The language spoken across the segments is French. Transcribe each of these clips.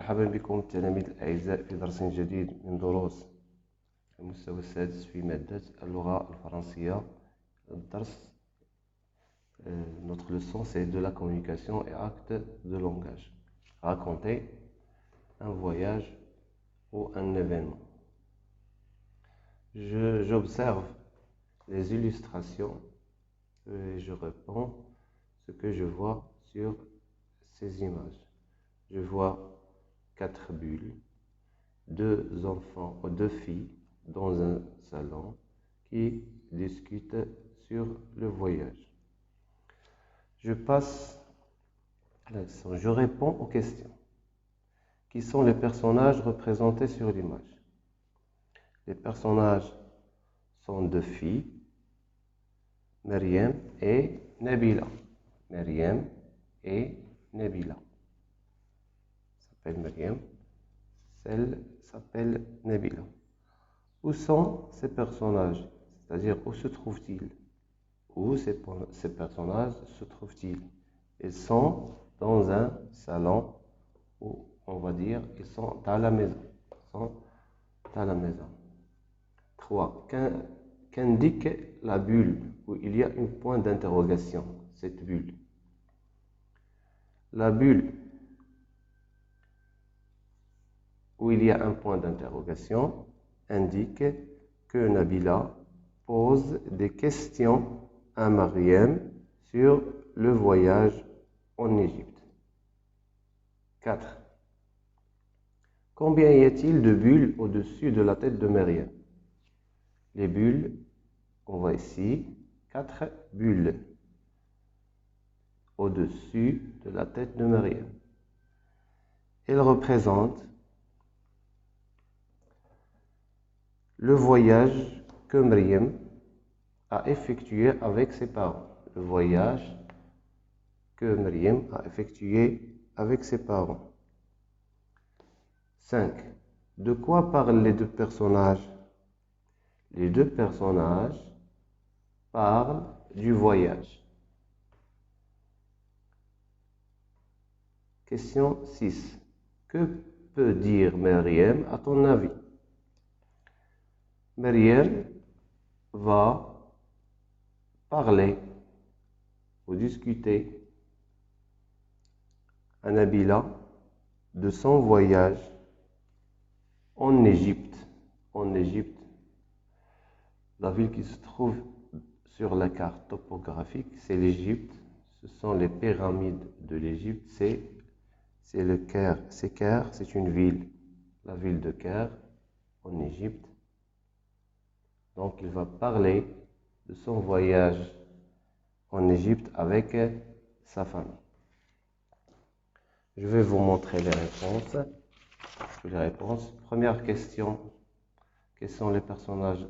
مرحبا بكم التلاميذ الأعزاء في درس جديد من دروس المستوى السادس في مادة اللغة الفرنسية. الدرس notre leçon c'est de la communication et acte de langage. Raconter un voyage ou un événement. J'observe les illustrations et je réponds ce que je vois sur ces images. Je vois 4 bulles, 2 enfants ou 2 filles dans un salon qui discutent sur le voyage. Je passe à l'action. Je réponds aux questions. Qui sont les personnages représentés sur l'image? Les personnages sont 2 filles, Myriam et Nabila. Myriam et Nabila. S'appelle Myriam, celle s'appelle Nabila. Où sont ces personnages? C'est-à-dire, où se trouvent-ils? Où ces personnages se trouvent-ils? Ils sont dans un salon, ou on va dire, ils sont à la maison. Ils sont à la maison. 3. Qu'indique la bulle où il y a un point d'interrogation? Cette bulle. La bulle où il y a un point d'interrogation indique que Nabila pose des questions à Myriam sur le voyage en Égypte. 4. Combien y a-t-il de bulles au-dessus de la tête de Myriam? Les bulles, on voit ici 4 bulles au-dessus de la tête de Myriam. Elles représentent le voyage que Myriam a effectué avec ses parents. Le voyage que Myriam a effectué avec ses parents. 5. De quoi parlent les 2 personnages? Les 2 personnages parlent du voyage. Question 6. Que peut dire Myriam à ton avis? Myriam va parler ou discuter à Nabila de son voyage en Égypte. En Égypte, la ville qui se trouve sur la carte topographique, c'est l'Égypte. Ce sont les pyramides de l'Égypte. C'est le Caire. C'est Caire, c'est une ville. La ville de Caire en Égypte. Donc, il va parler de son voyage en Égypte avec sa famille. Je vais vous montrer les réponses. Première question. Quels sont les personnages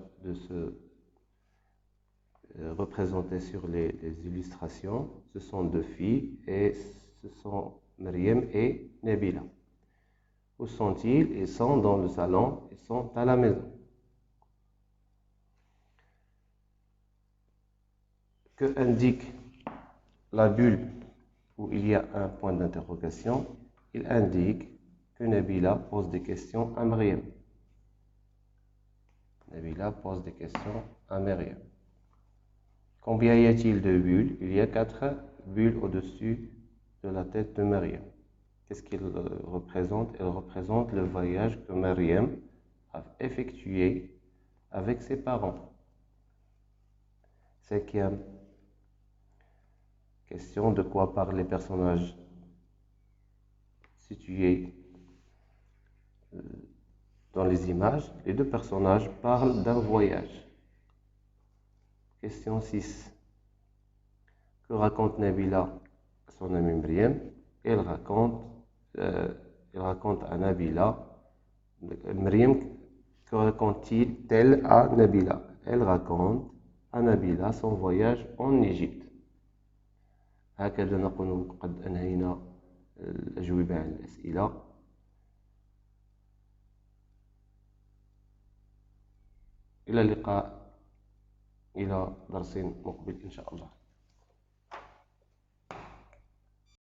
représentés sur les illustrations? Ce sont 2 filles et ce sont Myriam et Nabila. Où sont-ils? Ils sont dans le salon, ils sont à la maison. Que indique la bulle où il y a un point d'interrogation? Il indique que Nabila pose des questions à Myriam. Nabila pose des questions à Myriam. Combien y a-t-il de bulles? Il y a 4 bulles au-dessus de la tête de Myriam. Qu'est-ce qu'il représente? Il représente le voyage que Myriam a effectué avec ses parents. 5e question, de quoi parlent les personnages situés dans les images? Les 2 personnages parlent d'un voyage. Question 6. Que raconte Nabila à son amie Myriam? Elle raconte à Nabila. Myriam, que raconte-t-elle à Nabila? Elle raconte à Nabila son voyage en Égypte. هكذا نكون قد أنهينا الأجوبة عن الأسئلة. إلى اللقاء إلى درس مقبل إن شاء الله.